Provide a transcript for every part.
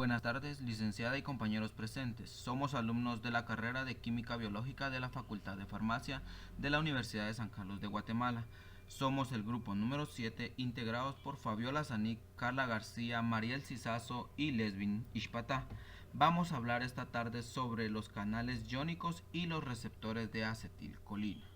Buenas tardes, licenciada y compañeros presentes. Somos alumnos de la carrera de Química Biológica de la Facultad de Farmacia de la Universidad de San Carlos de Guatemala. Somos el grupo número 7, integrados por Fabiola Zanic, Carla García, Mariel Cizazo y Lesbin Ishpatá. Vamos a hablar esta tarde sobre los canales iónicos y los receptores de acetilcolina.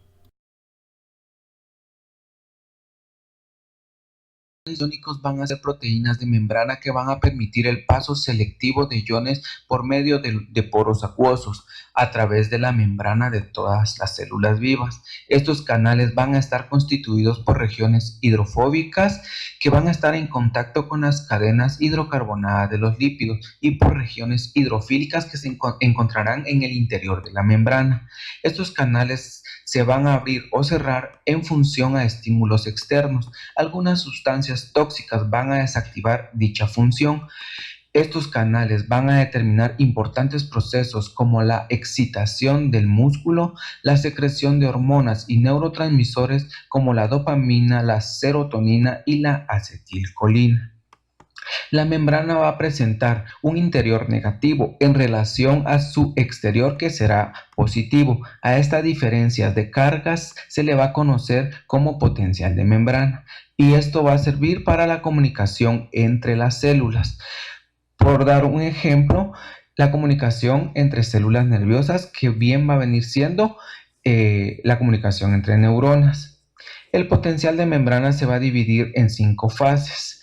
Los iónicos van a ser proteínas de membrana que van a permitir el paso selectivo de iones por medio de poros acuosos a través de la membrana de todas las células vivas. Estos canales van a estar constituidos por regiones hidrofóbicas que van a estar en contacto con las cadenas hidrocarbonadas de los lípidos y por regiones hidrofílicas que se encontrarán en el interior de la membrana. Estos canales se van a abrir o cerrar en función a estímulos externos. Algunas sustancias tóxicas van a desactivar dicha función. Estos canales van a determinar importantes procesos como la excitación del músculo, la secreción de hormonas y neurotransmisores como la dopamina, la serotonina y la acetilcolina. La membrana va a presentar un interior negativo en relación a su exterior, que será positivo. A esta diferencia de cargas se le va a conocer como potencial de membrana, y esto va a servir para la comunicación entre las células. Por dar un ejemplo, la comunicación entre células nerviosas, que bien va a venir siendo la comunicación entre neuronas. El potencial de membrana se va a dividir en 5 fases: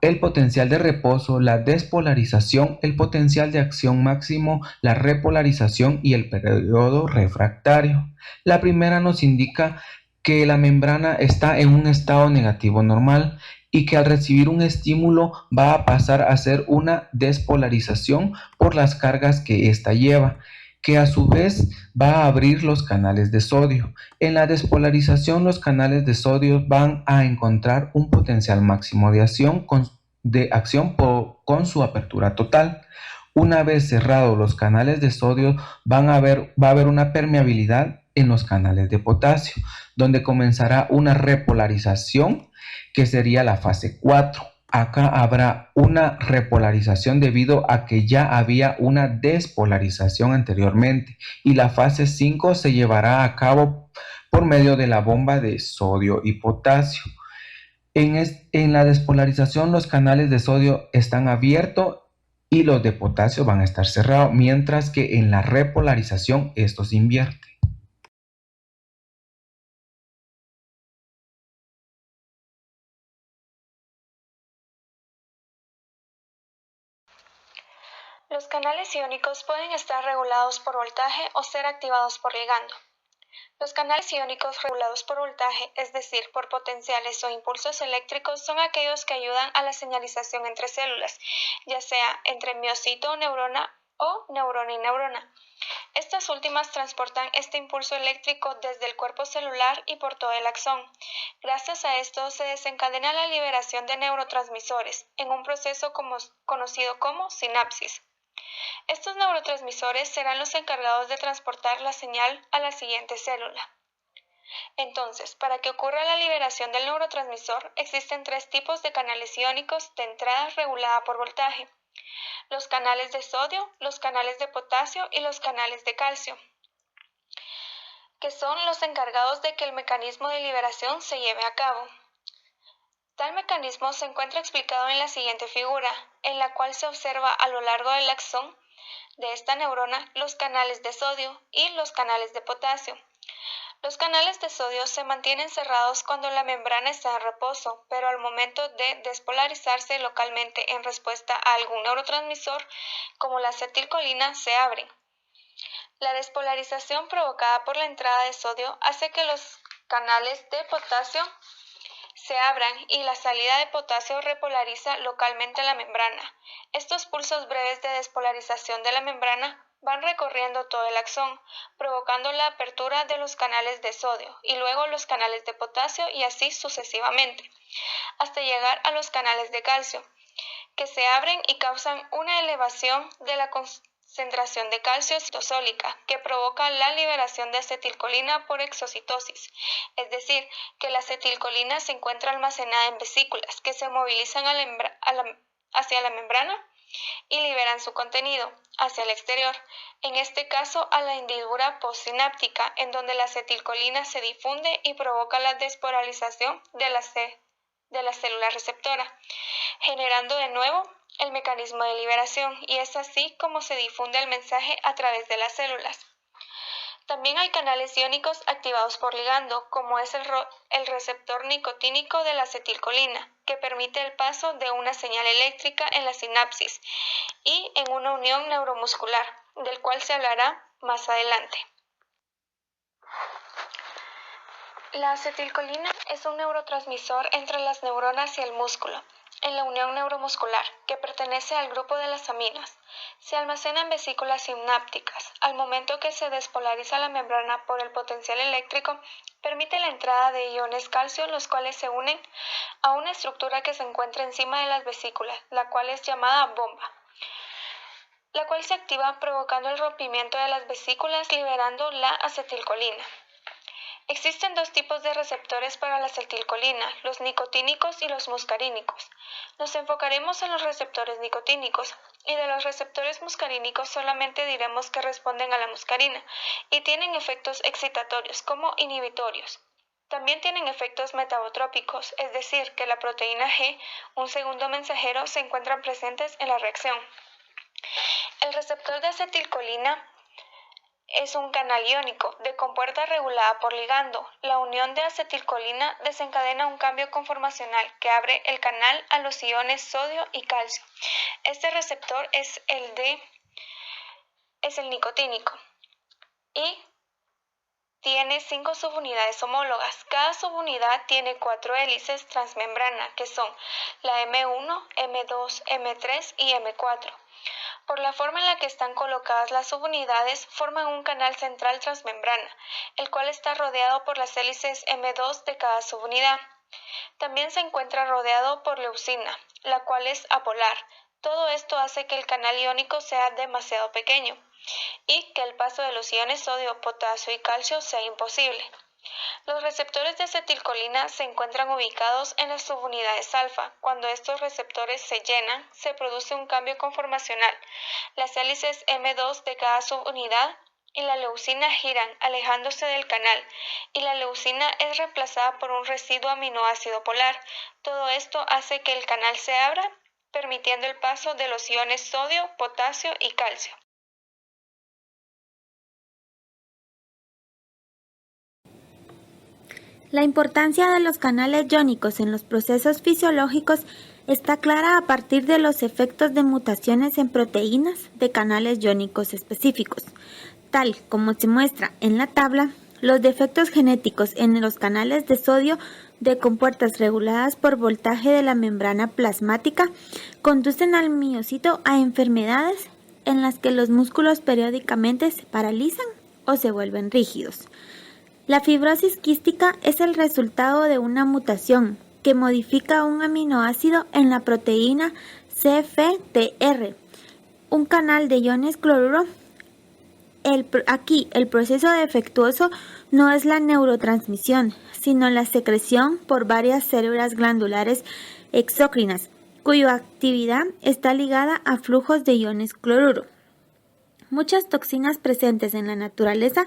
el potencial de reposo, la despolarización, el potencial de acción máximo, la repolarización y el periodo refractario. La primera nos indica que la membrana está en un estado negativo normal y que al recibir un estímulo va a pasar a ser una despolarización por las cargas que ésta lleva, que a su vez va a abrir los canales de sodio. En la despolarización, los canales de sodio van a encontrar un potencial máximo de acción con su apertura total. Una vez cerrados los canales de sodio, va a haber una permeabilidad en los canales de potasio, donde comenzará una repolarización, que sería la fase 4. Acá habrá una repolarización debido a que ya había una despolarización anteriormente, y la fase 5 se llevará a cabo por medio de la bomba de sodio y potasio. En la despolarización, los canales de sodio están abiertos y los de potasio van a estar cerrados, mientras que en la repolarización estos invierten. Los canales iónicos pueden estar regulados por voltaje o ser activados por ligando. Los canales iónicos regulados por voltaje, es decir, por potenciales o impulsos eléctricos, son aquellos que ayudan a la señalización entre células, ya sea entre miocito o neurona o neurona y neurona. Estas últimas transportan este impulso eléctrico desde el cuerpo celular y por todo el axón. Gracias a esto se desencadena la liberación de neurotransmisores en un proceso conocido como sinapsis. Estos neurotransmisores serán los encargados de transportar la señal a la siguiente célula. Entonces, para que ocurra la liberación del neurotransmisor, existen 3 tipos de canales iónicos de entrada regulada por voltaje: los canales de sodio, los canales de potasio y los canales de calcio, que son los encargados de que el mecanismo de liberación se lleve a cabo. Tal mecanismo se encuentra explicado en la siguiente figura, en la cual se observa a lo largo del axón de esta neurona los canales de sodio y los canales de potasio. Los canales de sodio se mantienen cerrados cuando la membrana está en reposo, pero al momento de despolarizarse localmente en respuesta a algún neurotransmisor, como la acetilcolina, se abren. La despolarización provocada por la entrada de sodio hace que los canales de potasio se abran y la salida de potasio repolariza localmente la membrana. Estos pulsos breves de despolarización de la membrana van recorriendo todo el axón, provocando la apertura de los canales de sodio y luego los canales de potasio, y así sucesivamente, hasta llegar a los canales de calcio, que se abren y causan una elevación de la concentración de calcio citosólica, que provoca la liberación de acetilcolina por exocitosis, es decir, que la acetilcolina se encuentra almacenada en vesículas que se movilizan hacia la membrana y liberan su contenido hacia el exterior, en este caso a la hendidura postsináptica, en donde la acetilcolina se difunde y provoca la despolarización de la célula receptora, generando de nuevo el mecanismo de liberación, y es así como se difunde el mensaje a través de las células. También hay canales iónicos activados por ligando, como es el receptor nicotínico de la acetilcolina, que permite el paso de una señal eléctrica en la sinapsis y en una unión neuromuscular, del cual se hablará más adelante. La acetilcolina es un neurotransmisor entre las neuronas y el músculo, en la unión neuromuscular, que pertenece al grupo de las aminas. Se almacena en vesículas sinápticas. Al momento que se despolariza la membrana por el potencial eléctrico, permite la entrada de iones calcio, los cuales se unen a una estructura que se encuentra encima de las vesículas, la cual es llamada bomba, la cual se activa provocando el rompimiento de las vesículas, liberando la acetilcolina. Existen dos tipos de receptores para la acetilcolina, los nicotínicos y los muscarínicos. Nos enfocaremos en los receptores nicotínicos, y de los receptores muscarínicos solamente diremos que responden a la muscarina y tienen efectos excitatorios como inhibitorios. También tienen efectos metabotrópicos, es decir, que la proteína G, un segundo mensajero, se encuentran presentes en la reacción. El receptor de acetilcolina es un canal iónico de compuerta regulada por ligando. La unión de acetilcolina desencadena un cambio conformacional que abre el canal a los iones sodio y calcio. Este receptor es el nicotínico y tiene 5 subunidades homólogas. Cada subunidad tiene 4 hélices transmembrana, que son la M1, M2, M3 y M4. Por la forma en la que están colocadas las subunidades, forman un canal central transmembrana, el cual está rodeado por las hélices M2 de cada subunidad. También se encuentra rodeado por leucina, la cual es apolar. Todo esto hace que el canal iónico sea demasiado pequeño y que el paso de los iones sodio, potasio y calcio sea imposible. Los receptores de acetilcolina se encuentran ubicados en las subunidades alfa. Cuando estos receptores se llenan, se produce un cambio conformacional. Las hélices M2 de cada subunidad y la leucina giran, alejándose del canal, y la leucina es reemplazada por un residuo aminoácido polar. Todo esto hace que el canal se abra, permitiendo el paso de los iones sodio, potasio y calcio. La importancia de los canales iónicos en los procesos fisiológicos está clara a partir de los efectos de mutaciones en proteínas de canales iónicos específicos. Tal como se muestra en la tabla, los defectos genéticos en los canales de sodio de compuertas reguladas por voltaje de la membrana plasmática conducen al miocito a enfermedades en las que los músculos periódicamente se paralizan o se vuelven rígidos. La fibrosis quística es el resultado de una mutación que modifica un aminoácido en la proteína CFTR, un canal de iones cloruro. Aquí el proceso defectuoso no es la neurotransmisión, sino la secreción por varias células glandulares exócrinas, cuya actividad está ligada a flujos de iones cloruro. Muchas toxinas presentes en la naturaleza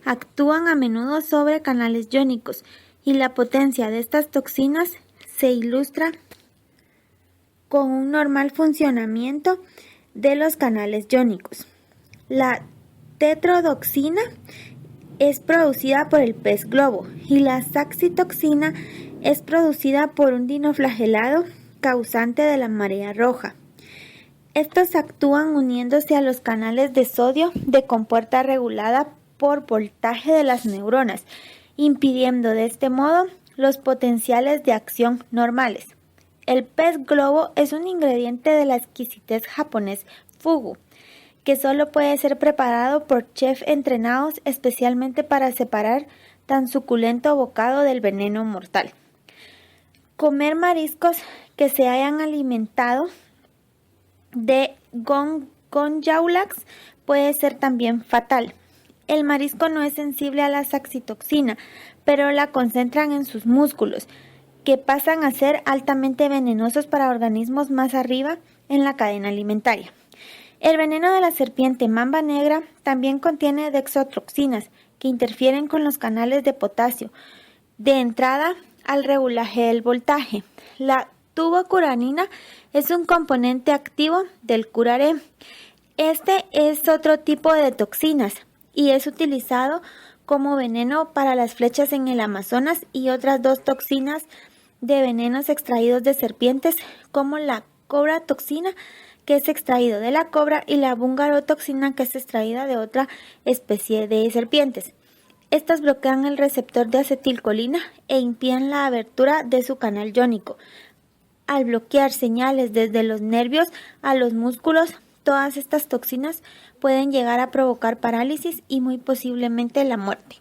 actúan a menudo sobre canales iónicos, y la potencia de estas toxinas se ilustra con un normal funcionamiento de los canales iónicos. La tetrodotoxina es producida por el pez globo y la saxitoxina es producida por un dinoflagelado causante de la marea roja. Estos actúan uniéndose a los canales de sodio de compuerta regulada por voltaje de las neuronas, impidiendo de este modo los potenciales de acción normales. El pez globo es un ingrediente de la exquisitez japonés fugu, que solo puede ser preparado por chefs entrenados especialmente para separar tan suculento bocado del veneno mortal. Comer mariscos que se hayan alimentado de gonjaulax puede ser también fatal. El marisco no es sensible a la saxitoxina, pero la concentran en sus músculos que pasan a ser altamente venenosos para organismos más arriba en la cadena alimentaria. El veneno de la serpiente mamba negra también contiene dexotroxinas que interfieren con los canales de potasio de entrada al regulaje del voltaje. La tubocuranina es un componente activo del curaré. Este es otro tipo de toxinas y es utilizado como veneno para las flechas en el Amazonas y otras 2 toxinas de venenos extraídos de serpientes como la cobratoxina, que es extraído de la cobra, y la bungarotoxina, que es extraída de otra especie de serpientes. Estas bloquean el receptor de acetilcolina e impiden la abertura de su canal iónico. Al bloquear señales desde los nervios a los músculos, todas estas toxinas pueden llegar a provocar parálisis y muy posiblemente la muerte.